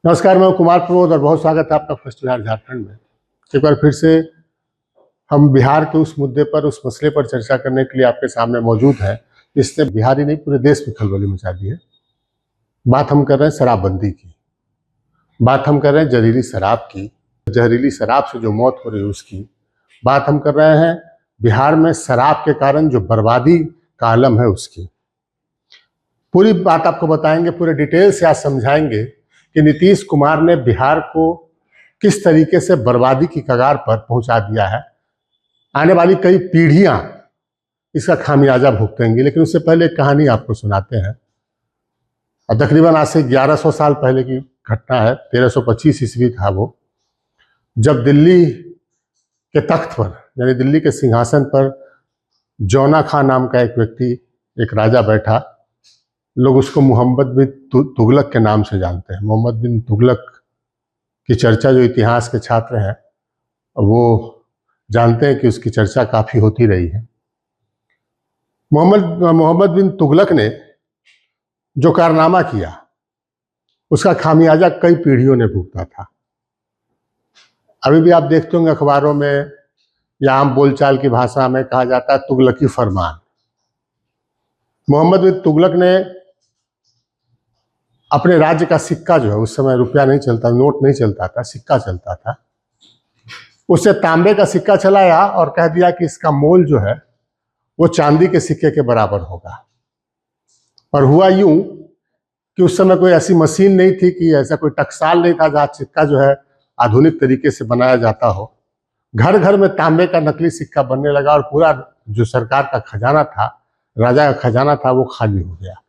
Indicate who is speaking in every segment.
Speaker 1: नमस्कार, मैं कुमार प्रमोद और बहुत स्वागत है आपका फर्स्ट बिहार झारखंड में। एक बार फिर से हम बिहार के उस मुद्दे पर, उस मसले पर चर्चा करने के लिए आपके सामने मौजूद हैं जिसने बिहार ही नहीं पूरे देश में खलबली मचा दी है। बात हम कर रहे हैं शराबबंदी की, बात हम कर रहे हैं जहरीली शराब की, जहरीली शराब से जो मौत हो रही है उसकी बात हम कर रहे हैं, बिहार में शराब के कारण जो बर्बादी का आलम है उसकी। पूरी बात आपको बताएंगे, पूरे डिटेल से आज समझाएंगे कि नीतीश कुमार ने बिहार को किस तरीके से बर्बादी की कगार पर पहुंचा दिया है। आने वाली कई पीढ़ियां इसका खामियाजा भुगतेंगी, लेकिन उससे पहले एक कहानी आपको सुनाते हैं। तकरीबन आज से 1100 साल पहले की घटना है। 1325 ईस्वी था वो, जब दिल्ली के तख्त पर, यानी दिल्ली के सिंहासन पर जौना खां नाम का एक व्यक्ति, एक राजा बैठा। लोग उसको मोहम्मद बिन तुगलक के नाम से जानते हैं। मोहम्मद बिन तुगलक की चर्चा जो इतिहास के छात्र हैं वो जानते हैं कि उसकी चर्चा काफ़ी होती रही है। मोहम्मद बिन तुगलक ने जो कारनामा किया उसका खामियाजा कई पीढ़ियों ने भुगता था। अभी भी आप देखते होंगे अखबारों में या आम बोलचाल की भाषा में कहा जाता है तुगलकी फरमान। मोहम्मद बिन तुगलक ने अपने राज्य का सिक्का, जो है उस समय रुपया नहीं चलता, नोट नहीं चलता था, सिक्का चलता था, उससे तांबे का सिक्का चलाया और कह दिया कि इसका मोल जो है वो चांदी के सिक्के के बराबर होगा। और हुआ यूं कि उस समय कोई ऐसी मशीन नहीं थी, कि ऐसा कोई टकसाल नहीं था जहाँ सिक्का जो है आधुनिक तरीके से बनाया जाता हो। घर घर में तांबे का नकली सिक्का बनने लगा और पूरा जो सरकार का खजाना था, राजा का खजाना था, वो खाली हो गया।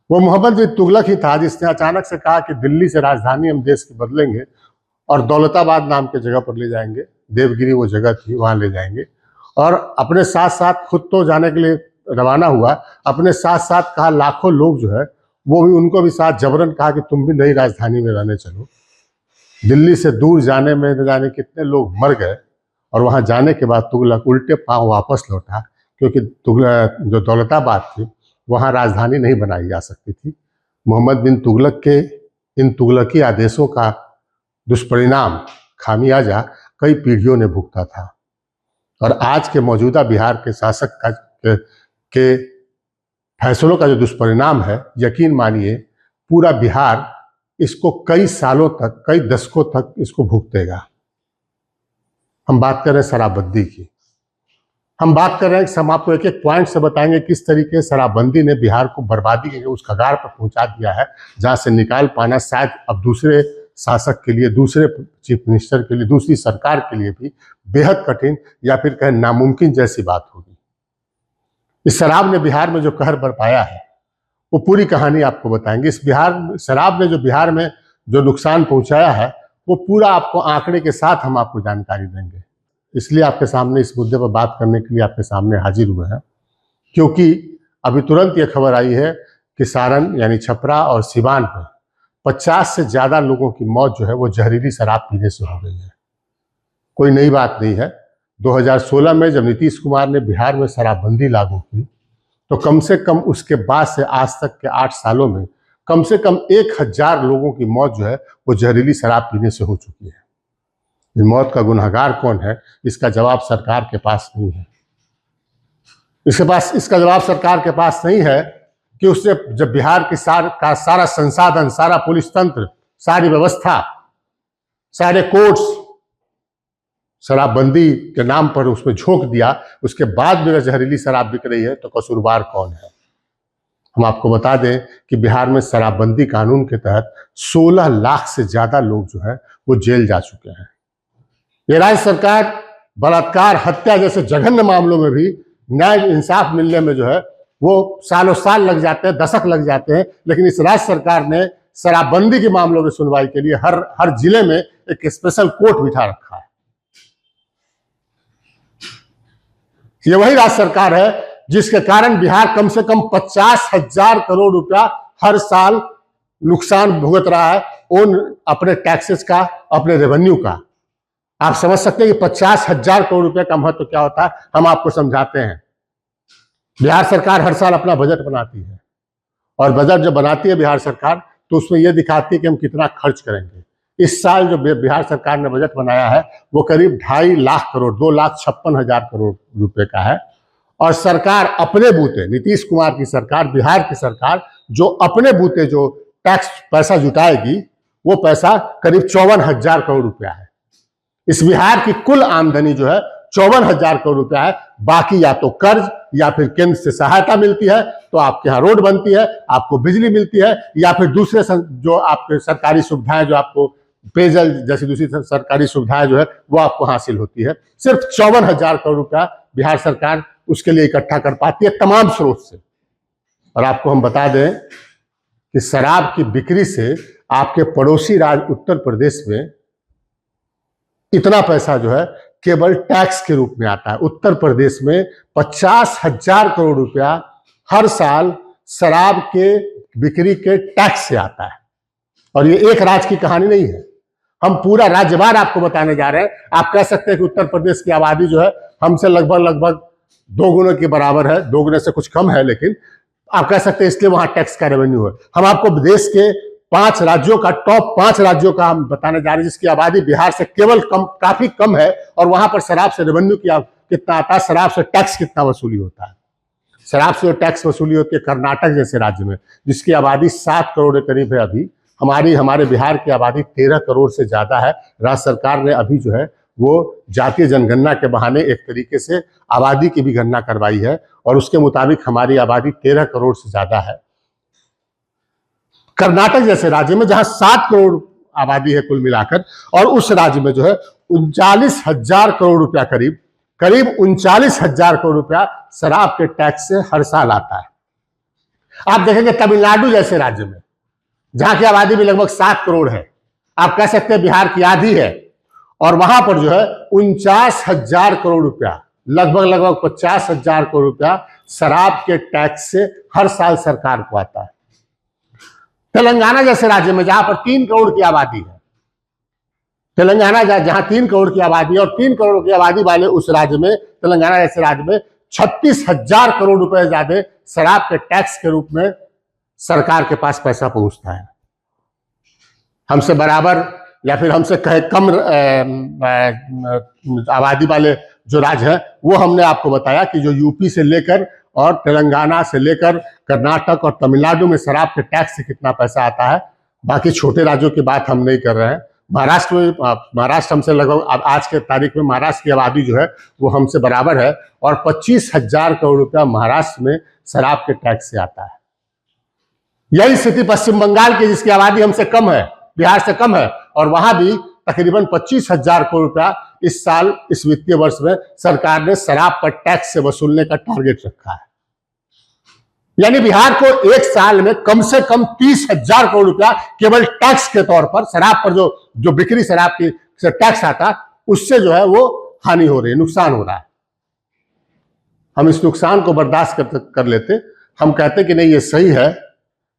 Speaker 1: वो मोहम्मद बिन तुगलक ही था जिसने अचानक से कहा कि दिल्ली से राजधानी हम देश की बदलेंगे और दौलताबाद नाम के जगह पर ले जाएंगे। देवगिरी वो जगह थी, वहाँ ले जाएंगे। और अपने साथ साथ, खुद तो जाने के लिए रवाना हुआ, अपने साथ साथ कहा लाखों लोग जो है वो भी, उनको भी साथ जबरन कहा कि तुम भी नई राजधानी में रहने चलो। दिल्ली से दूर जाने में न जाने कितने लोग मर गए। और वहाँ जाने के बाद तुगलक उल्टे पाँव वापस लौटा, क्योंकि तुगलक जो दौलताबाद थी वहाँ राजधानी नहीं बनाई जा सकती थी। मोहम्मद बिन तुगलक के इन तुगलकी आदेशों का दुष्परिणाम, खामियाजा कई पीढ़ियों ने भुगता था। और आज के मौजूदा बिहार के शासक के फैसलों का जो दुष्परिणाम है, यकीन मानिए पूरा बिहार इसको कई सालों तक, कई दशकों तक इसको भुगतेगा। हम बात कर रहे हैं शराबबंदी की, हम बात कर रहे हैं, हम आपको एक एक पॉइंट से बताएंगे किस तरीके से शराबबंदी ने बिहार को बर्बादी के उस कगार पर पहुंचा दिया है जहां से निकाल पाना शायद अब दूसरे शासक के लिए, दूसरे चीफ मिनिस्टर के लिए, दूसरी सरकार के लिए भी बेहद कठिन या फिर कहें नामुमकिन जैसी बात होगी। इस शराब ने बिहार में जो कहर बरपाया है वो पूरी कहानी आपको बताएंगे। इस शराब ने जो बिहार में जो नुकसान पहुंचाया है वो पूरा आपको आंकड़े के साथ हम आपको जानकारी देंगे। इसलिए आपके सामने इस मुद्दे पर बात करने के लिए आपके सामने हाजिर हुए हैं, क्योंकि अभी तुरंत ये खबर आई है कि सारण यानी छपरा और सिवान में 50 से ज़्यादा लोगों की मौत जो है वो जहरीली शराब पीने से हो गई है। कोई नई बात नहीं है। 2016 में जब नीतीश कुमार ने बिहार में शराबबंदी लागू की तो कम से कम उसके बाद से आज तक के 8 सालों में कम से कम 1000 लोगों की मौत जो है वो जहरीली शराब पीने से हो चुकी है। इस मौत का गुनहगार कौन है, इसका जवाब सरकार के पास नहीं है। इसका जवाब सरकार के पास नहीं है कि उसने जब बिहार की सारा संसाधन, सारा पुलिस तंत्र, सारी व्यवस्था, सारे कोर्ट्स शराबबंदी के नाम पर उसमें झोंक दिया, उसके बाद भी अगर जहरीली शराब बिक रही है तो कसूरवार कौन है। हम आपको बता दें कि बिहार में शराबबंदी कानून के तहत 16 लाख से ज्यादा लोग जो है वो जेल जा चुके हैं। ये राज्य सरकार बलात्कार, हत्या जैसे जघन्य मामलों में भी न्याय इंसाफ मिलने में जो है वो सालों साल लग जाते हैं, दशक लग जाते हैं। लेकिन इस राज्य सरकार ने शराबबंदी के मामलों की सुनवाई के लिए हर जिले में एक स्पेशल कोर्ट बिठा रखा है। ये वही राज्य सरकार है जिसके कारण बिहार कम से कम 50,000 करोड़ रुपया हर साल नुकसान भुगत रहा है, अपने टैक्सेस का, अपने रेवेन्यू का। आप समझ सकते हैं कि 50,000 करोड़ रुपए का महत्व क्या होता है। हम आपको समझाते हैं। बिहार सरकार हर साल अपना बजट बनाती है और बजट जब बनाती है बिहार सरकार तो उसमें यह दिखाती है कि हम कितना खर्च करेंगे। इस साल जो बिहार सरकार ने बजट बनाया है वो करीब 2.5 लाख करोड़, 2,56,000 करोड़ रुपए का है। और सरकार अपने बूते, नीतीश कुमार की सरकार, बिहार की सरकार जो अपने बूते जो टैक्स पैसा जुटाएगी वो पैसा करीब 54,000 करोड़ रुपया है। इस बिहार की कुल आमदनी जो है 54,000 करोड़ रुपया है। बाकी या तो कर्ज या फिर केंद्र से सहायता मिलती है, तो आपके यहाँ रोड बनती है, आपको बिजली मिलती है, या फिर दूसरे जो आपके सरकारी सुविधाएं, जो आपको पेयजल जैसी दूसरी सरकारी सुविधाएं जो है वो आपको हासिल होती है। सिर्फ 54,000 करोड़ रुपया बिहार सरकार उसके लिए इकट्ठा कर पाती है तमाम स्रोत से। और आपको हम बता दें कि शराब की बिक्री से आपके पड़ोसी राज्य उत्तर प्रदेश में इतना पैसा जो है केवल टैक्स के रूप में आता है। उत्तर प्रदेश में 50,000 करोड़ रुपया हर साल शराब के बिक्री के टैक्स से आता है। और ये एक राज्य की कहानी नहीं है, हम पूरा राज्यवार आपको बताने जा रहे हैं। आप कह सकते हैं कि उत्तर प्रदेश की आबादी जो है हमसे लगभग 2 गुने के बराबर है, 2 गुने से कुछ कम है, लेकिन आप कह सकते हैं इसलिए वहां टैक्स का रेवेन्यू है। हम आपको देश के 5 राज्यों का, टॉप 5 राज्यों का हम बताने जा रहे हैं जिसकी आबादी बिहार से केवल काफी कम है, और वहां पर शराब से रेवेन्यू कितना आता है, शराब से टैक्स कितना वसूली होता है। शराब से टैक्स वसूली होती है कर्नाटक जैसे राज्य में, जिसकी आबादी 7 करोड़ के करीब है। अभी हमारे बिहार की आबादी 13 करोड़ से ज्यादा है। राज्य सरकार ने अभी जो है वो जातीय जनगणना के बहाने एक तरीके से आबादी की भी गणना करवाई है, और उसके मुताबिक हमारी आबादी 13 करोड़ से ज्यादा है। कर्नाटक जैसे राज्य में जहां 7 करोड़ आबादी है कुल मिलाकर, और उस राज्य में जो है 39,000 करोड़ रुपया, करीब 39,000 करोड़ रुपया शराब के टैक्स से हर साल आता है। आप देखेंगे तमिलनाडु जैसे राज्य में, जहां की आबादी भी लगभग 7 करोड़ है, आप कह सकते हैं बिहार की आधी है, और वहां पर जो है 49,000 करोड़ रुपया, लगभग 50,000 करोड़ रुपया शराब के टैक्स से हर साल सरकार को आता है। तेलंगाना जैसे राज्य में जहां पर 3 करोड़ की आबादी है, तेलंगाना जहां 3 करोड़ की आबादी है, और 3 करोड़ की आबादी वाले उस राज्य में, तेलंगाना जैसे राज्य में 36,000 करोड़ रुपए ज्यादा शराब के टैक्स के रूप में सरकार के पास पैसा पहुंचता है। हमसे बराबर या फिर हमसे कम आबादी वाले जो राज्य हैं, वो हमने आपको बताया कि जो यूपी से लेकर और तेलंगाना से लेकर कर्नाटक और तमिलनाडु में शराब के टैक्स से कितना पैसा आता है। बाकी छोटे राज्यों की बात हम नहीं कर रहे हैं। महाराष्ट्र हमसे लगभग आज के तारीख में महाराष्ट्र की आबादी जो है वो हमसे बराबर है, और 25,000 करोड़ रुपया महाराष्ट्र में शराब के टैक्स से आता है। यही स्थिति पश्चिम बंगाल की, जिसकी आबादी हमसे कम है, बिहार से कम है, और वहां भी तकरीबन 25,000 करोड़ रुपया इस साल, इस वित्तीय वर्ष में सरकार ने शराब पर टैक्स से वसूलने का टारगेट रखा है। यानी बिहार को एक साल में कम से कम 30,000 करोड़ रुपया केवल टैक्स के तौर पर, शराब पर जो बिक्री शराब की से टैक्स आता, उससे जो है वो हानि हो रही है, नुकसान हो रहा है। हम इस नुकसान को बर्दाश्त कर लेते, हम कहते कि नहीं ये सही है,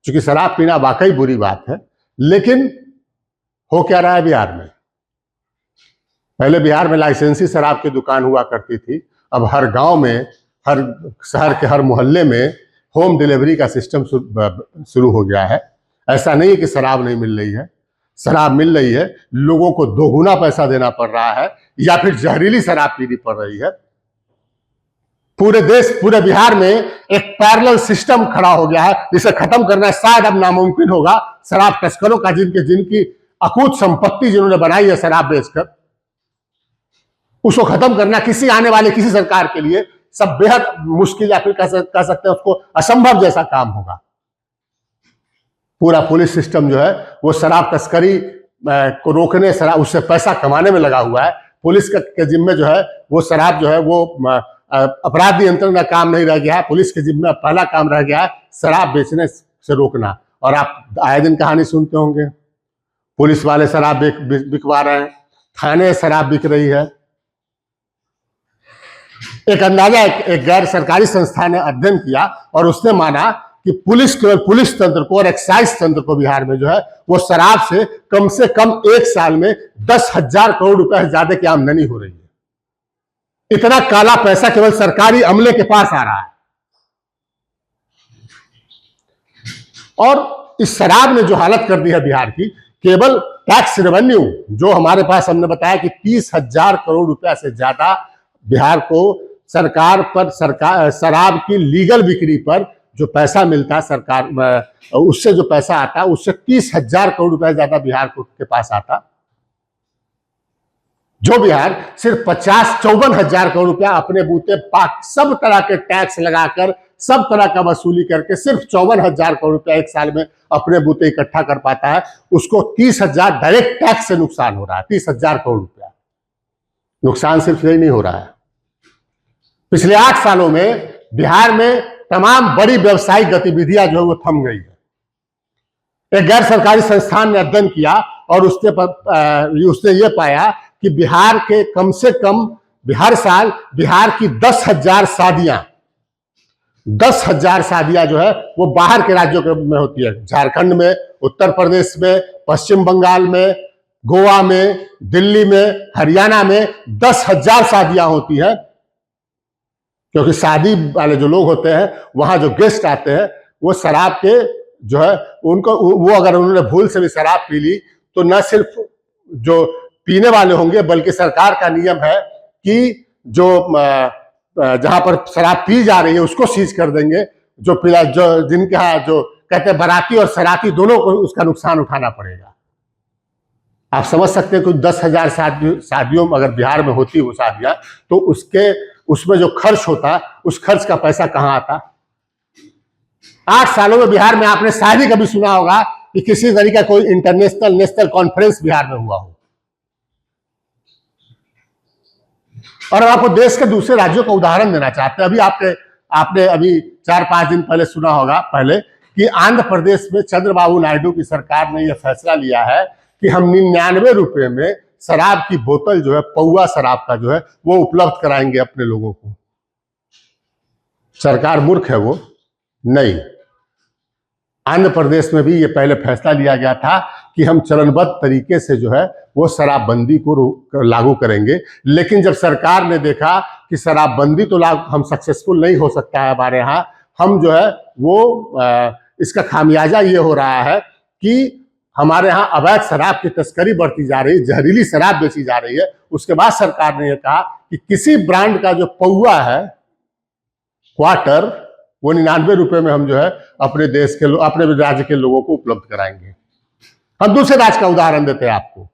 Speaker 1: क्योंकि शराब पीना वाकई बुरी बात है। लेकिन हो क्या रहा है बिहार में? पहले बिहार में लाइसेंसी शराब की दुकान हुआ करती थी, अब हर गांव में, हर शहर के हर मोहल्ले में होम डिलीवरी का सिस्टम शुरू हो गया है। ऐसा नहीं है कि शराब नहीं मिल रही है, शराब मिल रही है, लोगों को दोगुना पैसा देना पड़ रहा है, या फिर जहरीली शराब पीनी पड़ रही है। पूरे बिहार में एक पैरेलल सिस्टम खड़ा हो गया है, जिसे खत्म करना शायद अब नामुमकिन होगा। शराब तस्करों का, जिनकी अकूत संपत्ति जिन्होंने बनाई है शराब बेचकर, उसको खत्म करना किसी सरकार के लिए सब बेहद मुश्किल, या फिर कह सकते हैं उसको असंभव जैसा काम होगा। पूरा पुलिस सिस्टम जो है वो शराब तस्करी को रोकने, शराब उससे पैसा कमाने में लगा हुआ है। पुलिस के जिम्मे जो है वो शराब जो है वो अपराध नियंत्रण का काम नहीं रह गया है। पुलिस के जिम्मे पहला काम रह गया है शराब बेचने से रोकना। और आप आए दिन कहानी सुनते होंगे, पुलिस वाले शराब बिकवा रहे हैं, थाने शराब बिक रही है। एक अंदाजा एक गैर सरकारी संस्था ने अध्ययन किया, और उसने माना कि केवल पुलिस तंत्र को और एक्साइज तंत्र को बिहार में जो है वो शराब से कम एक साल में 10,000 करोड़ रुपए ज्यादा की आमदनी हो रही है। इतना काला पैसा केवल सरकारी अमले के पास आ रहा है। और इस शराब ने जो हालत कर दी है बिहार की, केवल टैक्स रेवेन्यू जो हमारे पास, हमने बताया कि 30,000 करोड़ रुपया से ज्यादा बिहार को सरकार पर, सरकार शराब की लीगल बिक्री पर जो पैसा मिलता है सरकार, उससे जो पैसा आता है उससे 30,000 करोड़ रुपया ज्यादा बिहार को के पास आता, जो बिहार सिर्फ 54,000 करोड़ रुपया अपने बूते सब तरह के टैक्स लगाकर, सब तरह का वसूली करके सिर्फ 54,000 करोड़ रुपया एक साल में अपने बूते इकट्ठा कर पाता है, उसको 30,000 डायरेक्ट टैक्स से नुकसान हो रहा है। 30,000 करोड़ रुपया नुकसान सिर्फ यही नहीं हो रहा है, पिछले 8 सालों में बिहार में तमाम बड़ी व्यवसायिक गतिविधियां जो है वो थम गई है। एक गैर सरकारी संस्थान ने अध्ययन किया और उसने ये पाया कि बिहार के कम से कम हर साल बिहार की 10,000 शादियां जो है वो बाहर के राज्यों में होती है। झारखंड में, उत्तर प्रदेश में, पश्चिम बंगाल में, गोवा में, दिल्ली में, हरियाणा में 10,000 शादियां होती है, क्योंकि शादी वाले जो लोग होते हैं वहां जो गेस्ट आते हैं वो शराब के जो है उनको, वो अगर उन्होंने भूल से भी शराब पी ली तो न सिर्फ जो पीने वाले होंगे बल्कि सरकार का नियम है कि जो जहां पर शराब पी जा रही है उसको सीज कर देंगे, जो जिनके यहाँ जो कहते हैं बाराती और शराबी दोनों को उसका नुकसान उठाना पड़ेगा। आप समझ सकते हैं कि 10,000 शादियों में अगर बिहार में होती वो शादियां, तो उसमें जो खर्च होता उस खर्च का पैसा कहां आता। 8 सालों में बिहार में आपने शायद ही कभी सुना होगा कि किसी तरीके का कोई इंटरनेशनल नेशनल कॉन्फ्रेंस बिहार में हुआ हो। और आपको देश के दूसरे राज्यों का उदाहरण देना चाहते हैं, आपने अभी 4-5 दिन पहले सुना होगा पहले कि आंध्र प्रदेश में चंद्रबाबू नायडू की सरकार ने यह फैसला लिया है कि हम 99 रुपए में शराब की बोतल जो है, पौवा शराब का जो है वो उपलब्ध कराएंगे अपने लोगों को। सरकार मूर्ख है वो नहीं। आंध्र प्रदेश में भी ये पहले फैसला लिया गया था कि हम चरणबद्ध तरीके से जो है वो शराबबंदी को लागू करेंगे, लेकिन जब सरकार ने देखा कि शराबबंदी तो हम सक्सेसफुल नहीं हो सकता है हमारे यहाँ, हम जो है वो इसका खामियाजा ये हो रहा है कि हमारे यहाँ अवैध शराब की तस्करी बढ़ती जा रही है, जहरीली शराब बेची जा रही है। उसके बाद सरकार ने यह कहा कि किसी ब्रांड का जो पौवा है, क्वार्टर, वो 99 रुपए में हम जो है अपने देश के अपने राज्य के लोगों को उपलब्ध कराएंगे। हम दूसरे राज्य का उदाहरण देते हैं आपको।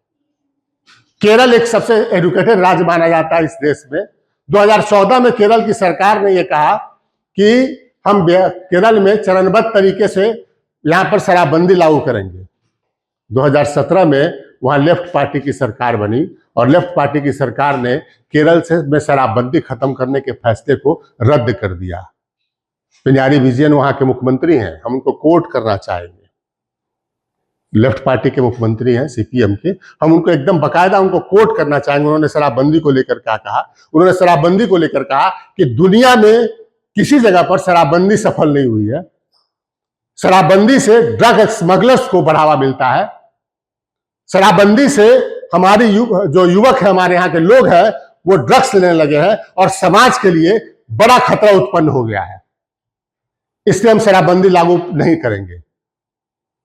Speaker 1: केरल एक सबसे एजुकेटेड राज्य माना जाता है इस देश में। 2014 में केरल की सरकार ने यह कहा कि हम केरल में चरणबद्ध तरीके से यहां पर शराबबंदी लागू करेंगे। 2017 में वहां लेफ्ट पार्टी की सरकार बनी और लेफ्ट पार्टी की सरकार ने केरल में शराबबंदी खत्म करने के फैसले को रद्द कर दिया। पिनाराई विजयन वहां के मुख्यमंत्री हैं, हम उनको कोट करना चाहेंगे। लेफ्ट पार्टी के मुख्यमंत्री हैं सीपीएम के, हम उनको एकदम बकायदा उनको कोट करना चाहेंगे। उन्होंने शराबबंदी को लेकर क्या कहा? उन्होंने शराबबंदी को लेकर कहा कि दुनिया में किसी जगह पर शराबबंदी सफल नहीं हुई है। शराबबंदी से ड्रग स्मगलर्स को बढ़ावा मिलता है। शराबबंदी से हमारी जो युवक है, हमारे यहाँ के लोग हैं, वो ड्रग्स लेने लगे हैं और समाज के लिए बड़ा खतरा उत्पन्न हो गया है। इसलिए हम शराबबंदी लागू नहीं करेंगे।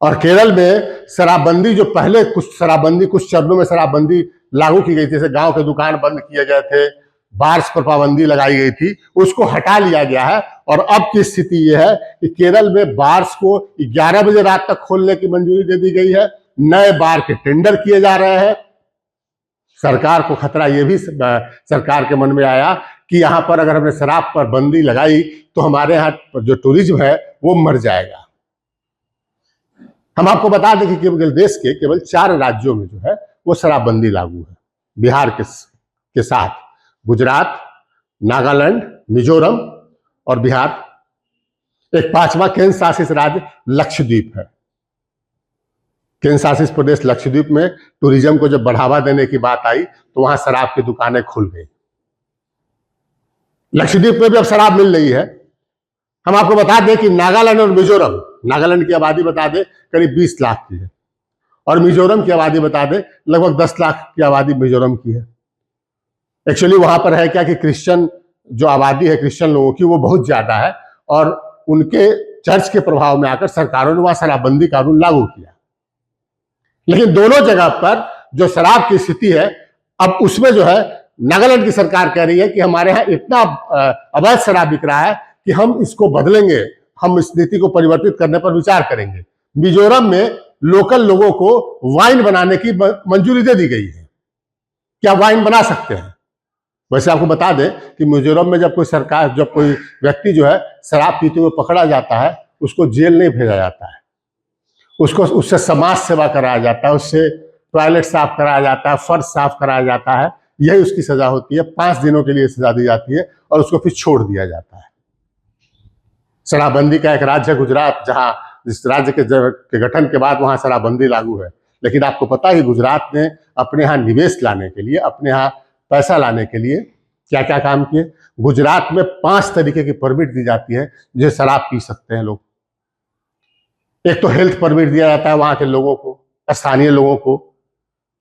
Speaker 1: और केरल में शराबबंदी जो पहले कुछ चरणों में शराबबंदी लागू की गई थी, जैसे गांव के दुकान बंद किए गए थे, बार्स पर पाबंदी लगाई गई थी, उसको हटा लिया गया है। और अब की स्थिति यह है कि केरल में बार्स को 11 बजे रात तक खोलने की मंजूरी दे दी गई है। नए बार के टेंडर किए जा रहे हैं। सरकार को खतरा यह भी सरकार के मन में आया कि यहां पर अगर हमने शराब पर बंदी लगाई तो हमारे यहाँ जो टूरिज्म है वो मर जाएगा। हम आपको बता दें कि केवल देश के केवल 4 राज्यों में जो है वो शराबबंदी लागू है, बिहार के साथ गुजरात, नागालैंड, मिजोरम और बिहार। एक 5वां केंद्र शासित राज्य लक्षद्वीप है। केंद्र शासित प्रदेश लक्षद्वीप में टूरिज्म को जब बढ़ावा देने की बात आई तो वहां शराब की दुकानें खुल गई। लक्षद्वीप में भी अब शराब मिल रही है। हम आपको बता दें कि नागालैंड और मिजोरम, नागालैंड की आबादी बता दें करीब 20 लाख की है और मिजोरम की आबादी बता दें लगभग 10 लाख की आबादी मिजोरम की है। एक्चुअली वहां पर है क्या कि क्रिश्चियन जो आबादी है क्रिश्चियन लोगों की वो बहुत ज्यादा है और उनके चर्च के प्रभाव में आकर सरकारों ने वहां शराबबंदी कानून लागू किया। लेकिन दोनों जगह पर जो शराब की स्थिति है, अब उसमें जो है नागालैंड की सरकार कह रही है कि हमारे यहाँ इतना अवैध शराब बिक रहा है कि हम इसको बदलेंगे, हम इस नीति को परिवर्तित करने पर विचार करेंगे। मिजोरम में लोकल लोगों को वाइन बनाने की मंजूरी दे दी गई है, क्या वाइन बना सकते हैं। वैसे आपको बता दें कि मिजोरम में जब कोई व्यक्ति जो है शराब पीते हुए पकड़ा जाता है, उसको जेल नहीं भेजा जाता है, उससे समाज सेवा कराया जाता है, उससे टॉयलेट साफ कराया जाता है, फर्श साफ कराया जाता है, यही उसकी सजा होती है। 5 दिनों के लिए सजा दी जाती है और उसको फिर छोड़ दिया जाता है। शराबबंदी का एक राज्य है गुजरात, जहां जिस राज्य के गठन के बाद वहां शराबबंदी लागू है। लेकिन आपको पता है कि गुजरात ने अपने यहाँ निवेश लाने के लिए, अपने यहाँ पैसा लाने के लिए क्या क्या काम किए। गुजरात में 5 तरीके की परमिट दी जाती है जो शराब पी सकते हैं लोग। एक तो हेल्थ परमिट दिया जाता है वहां के लोगों को, स्थानीय लोगों को,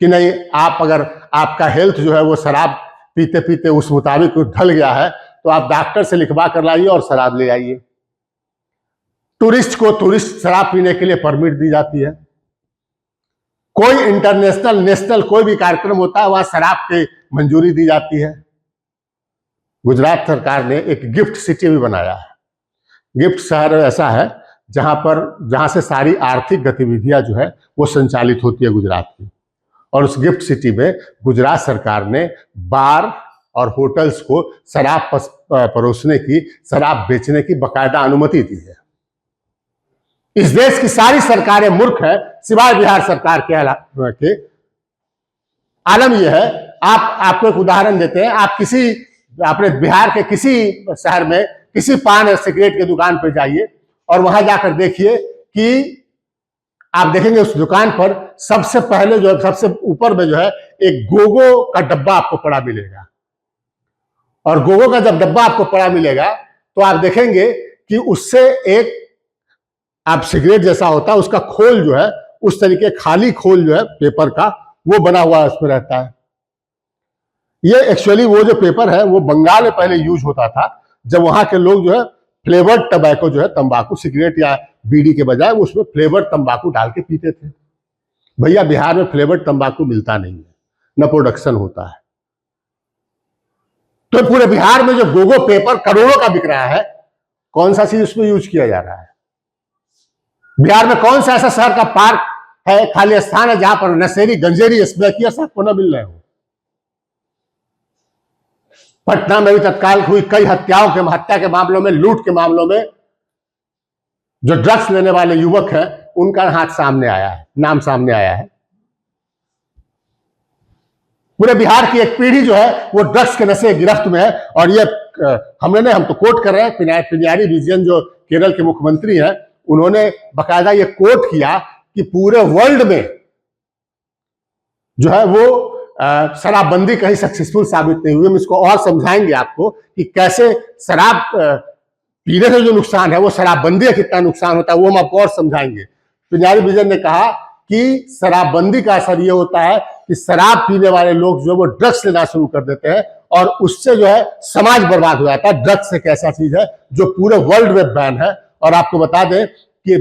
Speaker 1: कि नहीं आप अगर आपका हेल्थ जो है वो शराब पीते पीते उस मुताबिक ढल गया है तो आप डॉक्टर से लिखवा कर लाइए और शराब ले आइए। टूरिस्ट शराब पीने के लिए परमिट दी जाती है। कोई इंटरनेशनल नेशनल कोई भी कार्यक्रम होता है वहां शराब की मंजूरी दी जाती है। गुजरात सरकार ने एक गिफ्ट सिटी भी बनाया है। गिफ्ट शहर ऐसा है जहां से सारी आर्थिक गतिविधियां जो है वो संचालित होती है गुजरात की। और उस गिफ्ट सिटी में गुजरात सरकार ने बार और होटल्स को शराब परोसने की, शराब बेचने की बाकायदा अनुमति दी है। इस देश की सारी सरकारें मूर्ख है सिवाय बिहार सरकार के। आलम यह है, आपको एक उदाहरण देते हैं। आपने बिहार के किसी शहर में किसी पान और सिगरेट की दुकान पर जाइए और वहां जाकर देखिए कि आप देखेंगे उस दुकान पर सबसे पहले जो है, सबसे ऊपर में जो है एक गोगो का डब्बा आपको पड़ा मिलेगा। और गोगो का जब डब्बा आपको पड़ा मिलेगा तो आप देखेंगे कि उससे एक आप सिगरेट जैसा होता है उसका खोल जो है, उस तरीके खाली खोल जो है पेपर का वो बना हुआ उसमें रहता है। ये एक्चुअली वो जो पेपर है वो बंगाल में पहले यूज होता था, जब वहां के लोग जो है फ्लेवर्ड टबैको जो है तंबाकू, सिगरेट या बीड़ी के बजाय उसमें फ्लेवर्ड तंबाकू डाल के पीते थे। भैया बिहार में फ्लेवर्ड तंबाकू मिलता नहीं है, न प्रोडक्शन होता है। तो पूरे बिहार में जो गोगो पेपर करोड़ों का बिक रहा है, कौन सा चीज उसमें यूज किया जा रहा है? बिहार में कौन सा ऐसा शहर का पार्क है, खाली स्थान है जहां पर नशेरी गंजेरी स्मैकियर्स आपको न मिल रहे हो? पटना में भी तत्काल हुई कई हत्या के मामलों में, लूट के मामलों में जो ड्रग्स लेने वाले युवक हैं उनका हाथ सामने आया है, नाम सामने आया है। पूरे बिहार की एक पीढ़ी जो है वो ड्रग्स के नशे गिरफ्त में है। और ये हम तो कोट कर रहे हैं, पिनाराई विजयन जो केरल के मुख्यमंत्री हैं, उन्होंने बकायदा ये कोट किया कि पूरे वर्ल्ड में जो है वो शराबबंदी कहीं सक्सेसफुल साबित नहीं हुई। हम इसको और समझाएंगे आपको कि कैसे शराब पीने से जो नुकसान है वो शराबबंदी का कितना नुकसान होता है, वो हम आपको और समझाएंगे। पिनाराई विजयन ने कहा कि शराबबंदी का असर ये होता है कि शराब पीने वाले लोग जो है वो ड्रग्स लेना शुरू कर देते हैं और उससे जो है समाज बर्बाद हो जाता है। ड्रग्स एक ऐसा चीज है जो पूरे वर्ल्ड में बैन है। और आपको बता दें कि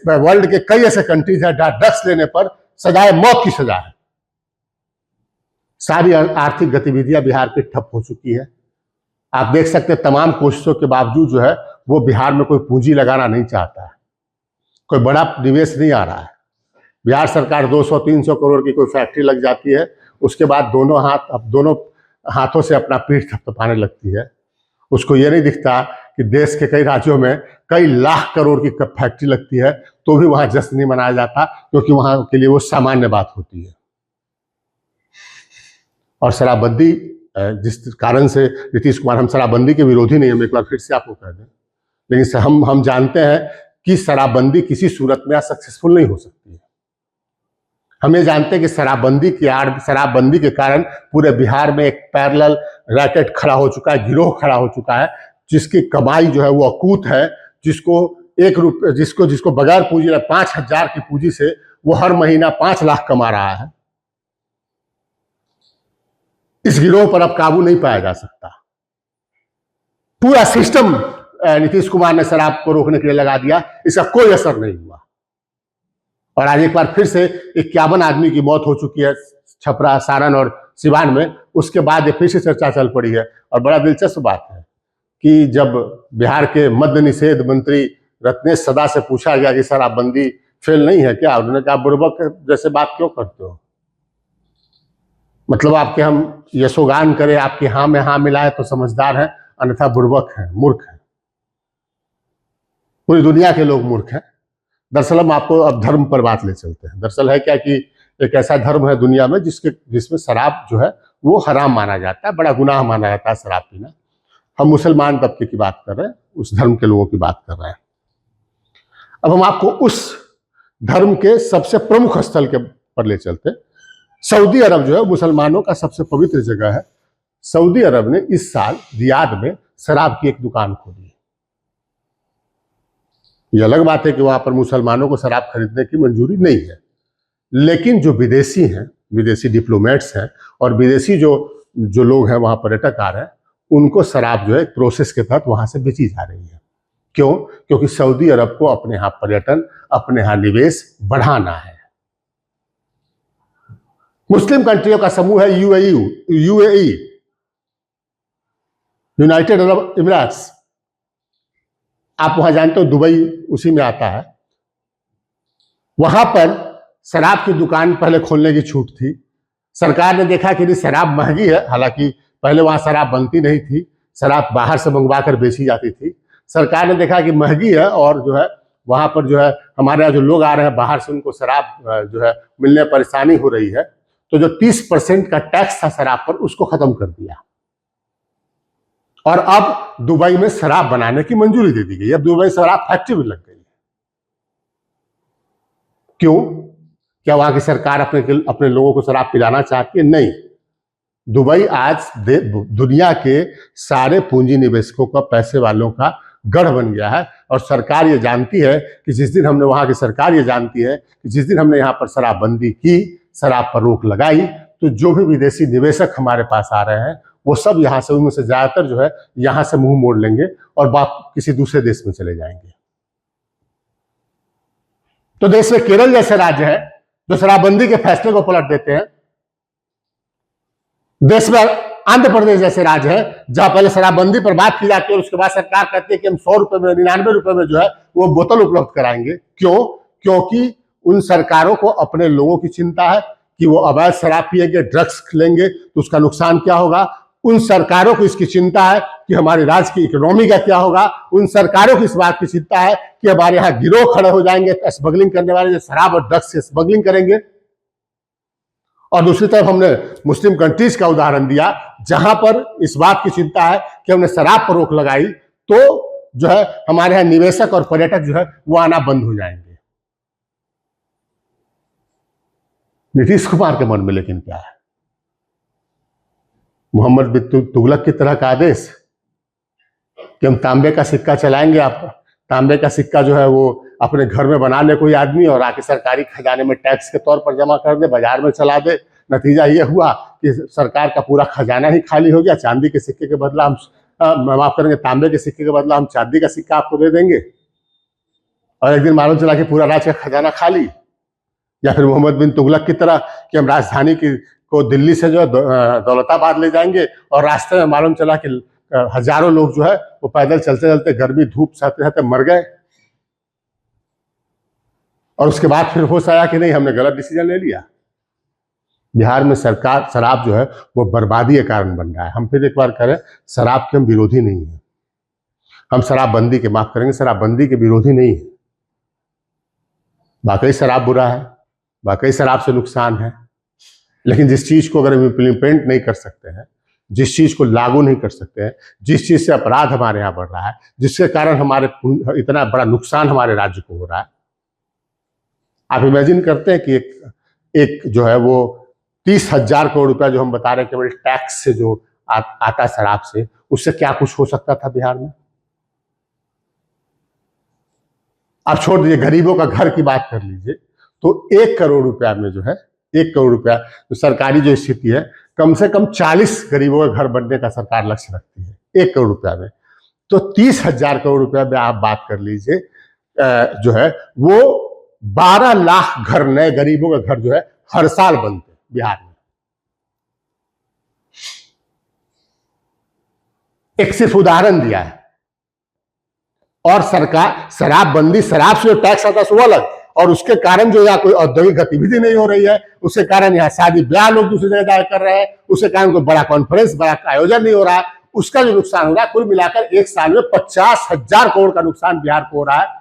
Speaker 1: वर्ल्ड के कई ऐसे कंट्रीज हैं जहां ड्रग्स लेने पर सजाए मौत की सजा है। सारी आर्थिक गतिविधियां बिहार की ठप हो चुकी है। आप देख सकते हैं तमाम कोशिशों के बावजूद जो है वो बिहार में कोई पूंजी लगाना नहीं चाहता है, कोई बड़ा निवेश नहीं आ रहा है। बिहार सरकार 200-300 करोड़ की कोई फैक्ट्री लग जाती है, उसके बाद दोनों हाथों से अपना पीठ थपथपाने लगती है। उसको ये नहीं दिखता कि देश के कई राज्यों में कई लाख करोड़ की फैक्ट्री लगती है तो भी वहां जश्न नहीं मनाया जाता, क्योंकि वहां के लिए वो सामान्य बात होती है। और शराबबंदी जिस कारण से नीतीश कुमार, हम शराबबंदी के विरोधी नहीं, हम एक बार फिर से आपको कह दें, लेकिन हम जानते हैं कि शराबबंदी किसी सूरत में सक्सेसफुल नहीं हो सकती है। हम ये जानते हैं कि शराबबंदी के कारण पूरे बिहार में एक पैरेलल रैकेट खड़ा हो चुका है, गिरोह खड़ा हो चुका है, जिसकी कमाई जो है वो अकूत है, जिसको बगैर पूंजी 5,000 की पूंजी से वो हर महीना 5 लाख कमा रहा है। इस गिरोह पर अब काबू नहीं पाया जा सकता। पूरा सिस्टम नीतीश कुमार ने शराब को रोकने के लिए लगा दिया, इसका कोई असर नहीं हुआ। और आज एक बार फिर से 51 आदमी की मौत हो चुकी है छपरा, सारण और सिवान में। उसके बाद ये फिर से चर्चा चल पड़ी है। और बड़ा दिलचस्प बात है कि जब बिहार के मद्य निषेध मंत्री रत्नेश सदा से पूछा गया कि शराबबंदी फेल नहीं है क्या, उन्होंने कहा बुर्बक जैसे बात क्यों करते हो, मतलब आपके हम यशोगान करें, आपकी हाँ में हाँ मिलाए तो समझदार हैं, अन्यथा बुर्बक हैं, मूर्ख हैं। पूरी दुनिया के लोग मूर्ख हैं। दरअसल हम आपको अब धर्म पर बात ले चलते हैं। दरअसल है क्या कि एक ऐसा धर्म है दुनिया में जिसमें शराब जो है वो हराम माना जाता है, बड़ा गुनाह माना जाता है शराब पीना। हम मुसलमान तबके की बात कर रहे हैं, उस धर्म के लोगों की बात कर रहे हैं। अब हम आपको उस धर्म के सबसे प्रमुख स्थल के पर ले चलते हैं। सऊदी अरब जो है मुसलमानों का सबसे पवित्र जगह है। सऊदी अरब ने इस साल रियाद में शराब की एक दुकान खोली। ये अलग बात है कि वहां पर मुसलमानों को शराब खरीदने की मंजूरी नहीं है, लेकिन जो विदेशी हैं, विदेशी डिप्लोमेट्स हैं और विदेशी जो लोग हैं वहां पर्यटक आ रहे हैं, उनको शराब जो है प्रोसेस के तहत वहां से बेची जा रही है। क्यों? क्योंकि सऊदी अरब को अपने यहां पर्यटन, अपने यहां निवेश बढ़ाना है। मुस्लिम कंट्रियों का समूह है यूएई, यूनाइटेड अरब इमिरेट्स। आप वहां जानते हो दुबई उसी में आता है। वहां पर शराब की दुकान पहले खोलने की छूट थी। सरकार ने देखा कि शराब महंगी है, हालांकि पहले वहां शराब बनती नहीं थी, शराब बाहर से मंगवा कर बेची जाती थी। सरकार ने देखा कि महंगी है और जो है वहां पर जो है हमारे यहाँ जो लोग आ रहे हैं बाहर से, उनको शराब जो है मिलने परेशानी हो रही है, तो जो 30% का टैक्स था शराब पर उसको खत्म कर दिया और अब दुबई में शराब बनाने की मंजूरी दे दी गई। अब दुबई शराब फैक्ट्री भी लग गई है। क्यों? क्या वहां की सरकार अपने लोगों को शराब पिलाना चाहती है? नहीं। दुबई आज दुनिया के सारे पूंजी निवेशकों का, पैसे वालों का गढ़ बन गया है। और सरकार ये जानती है कि जिस दिन हमने, वहां की सरकार ये जानती है कि जिस दिन हमने यहाँ पर शराबबंदी की, शराब पर रोक लगाई, तो जो भी विदेशी निवेशक हमारे पास आ रहे हैं वो सब यहाँ से, उनमें से ज्यादातर जो है यहाँ से मुंह मोड़ लेंगे और किसी दूसरे देश में चले जाएंगे। तो देश में केरल जैसे राज्य है जो शराबबंदी के फैसले को पलट देते हैं। देश में आंध्र प्रदेश जैसे राज्य है जहां पहले शराबबंदी पर बात की जाती है और उसके बाद सरकार कहती है कि हम 100 रुपए में, 99 रुपए में जो है वो बोतल उपलब्ध कराएंगे। क्यों? क्योंकि उन सरकारों को अपने लोगों की चिंता है कि वो अवैध शराब पिएंगे, ड्रग्स लेंगे तो उसका नुकसान क्या होगा। उन सरकारों को इसकी चिंता है कि हमारे राज्य की इकोनॉमी का क्या होगा। उन सरकारों को इस बात की चिंता है कि हमारे यहाँ गिरोह खड़े हो जाएंगे, स्मगलिंग करने वाले जो शराब और ड्रग्स से स्मगलिंग करेंगे। और दूसरी तरफ हमने मुस्लिम कंट्रीज का उदाहरण दिया जहां पर इस बात की चिंता है कि हमने शराब पर रोक लगाई तो जो है हमारे यहाँ निवेशक और पर्यटक जो है वो आना बंद हो जाएंगे। नीतीश कुमार के मन में लेकिन क्या है? मोहम्मद बिन तुगलक की तरह का आदेश कि हम तांबे का सिक्का चलाएंगे। आप तांबे का सिक्का जो है वो अपने घर में बना ले कोई आदमी और आके सरकारी खजाने में टैक्स के तौर पर जमा कर दे, बाजार में चला दे। नतीजा ये हुआ कि सरकार का पूरा खजाना ही खाली हो गया। चांदी के सिक्के के बदला हम माफ करेंगे, तांबे के सिक्के के बदला हम चांदी का सिक्का आपको दे देंगे और एक दिन मालूम चला कि पूरा राज्य का खजाना खाली। या फिर मोहम्मद बिन तुगलक की तरह कि हम राजधानी को दिल्ली से जो है दौलताबाद ले जाएंगे और रास्ते में मालूम चला कि हजारों लोग जो है वो पैदल चलते चलते गर्मी धूप सहते सहते मर गए और उसके बाद फिर होश आया कि नहीं, हमने गलत डिसीजन ले लिया। बिहार में सरकार शराब जो है वो बर्बादी का कारण बन रहा है। हम फिर एक बार करें, शराब के हम विरोधी नहीं है, हम शराबबंदी के, माफ करेंगे, शराबबंदी के विरोधी नहीं है। वाकई शराब बुरा है, वाकई शराब से नुकसान है, लेकिन जिस चीज को अगर हम इम्प्लीमेंट नहीं कर सकते हैं, जिस चीज को लागू नहीं कर सकते हैं, जिस चीज से अपराध हमारे यहाँ बढ़ रहा है, जिसके कारण हमारे इतना बड़ा नुकसान हमारे राज्य को हो रहा है। आप इमेजिन करते हैं कि एक जो है वो 30,000 करोड़ रुपया जो हम बता रहे हैं केवल टैक्स से जो आता शराब से, उससे क्या कुछ हो सकता था बिहार में। आप छोड़ दीजिए, गरीबों का घर की बात कर लीजिए तो 1 करोड़ रुपया में जो है, 1 करोड़ रुपया तो सरकारी जो स्थिति है, कम से कम 40 गरीबों के घर बनने का सरकार लक्ष्य रखती है 1 करोड़ रुपया में। तो 30,000 करोड़ रुपया में आप बात कर लीजिए, जो है वो 12 लाख घर, नए गरीबों के घर जो है हर साल बनते बिहार में। एक सिर्फ उदाहरण दिया है। और सरकार शराबबंदी, शराब से जो टैक्स आता है वो अलग, और उसके कारण जो यहाँ कोई औद्योगिक गतिविधि नहीं हो रही है, उसके कारण यहाँ शादी ब्याह लोग दूसरी जगह कर रहे हैं, उसके कारण कोई बड़ा कॉन्फ्रेंस, बड़ा आयोजन नहीं हो रहा है, उसका जो नुकसान हो रहा है कुल मिलाकर एक साल में 50,000 करोड़ का नुकसान बिहार को हो रहा है।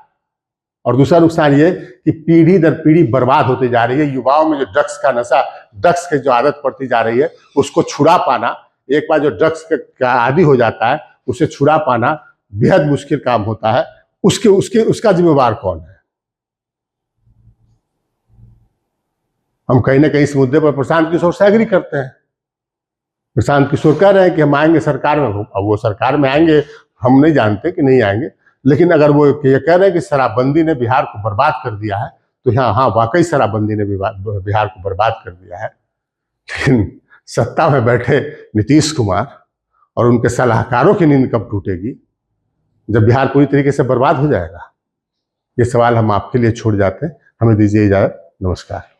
Speaker 1: और दूसरा नुकसान ये कि पीढ़ी दर पीढ़ी बर्बाद होती जा रही है। युवाओं में जो ड्रग्स का नशा, ड्रग्स की जो आदत पड़ती जा रही है, उसको छुड़ा पाना, एक बार जो ड्रग्स का आदी हो जाता है उसे छुड़ा पाना बेहद मुश्किल काम होता है। उसका जिम्मेवार कौन है? हम कहीं ना कहीं इस मुद्दे पर प्रशांत किशोर से एग्री करते हैं। प्रशांत किशोर कह रहे हैं कि हम आएंगे सरकार में। अब वो सरकार में आएंगे, हम नहीं जानते कि नहीं आएंगे, लेकिन अगर वो ये कह रहे हैं कि शराबबंदी ने बिहार को बर्बाद कर दिया है, तो हाँ वाकई शराबबंदी ने बिहार को बर्बाद कर दिया है। लेकिन सत्ता में बैठे नीतीश कुमार और उनके सलाहकारों की नींद कब टूटेगी, जब बिहार पूरी तरीके से बर्बाद हो जाएगा? ये सवाल हम आपके लिए छोड़ जाते हैं। हमें दीजिए इजाजत। नमस्कार।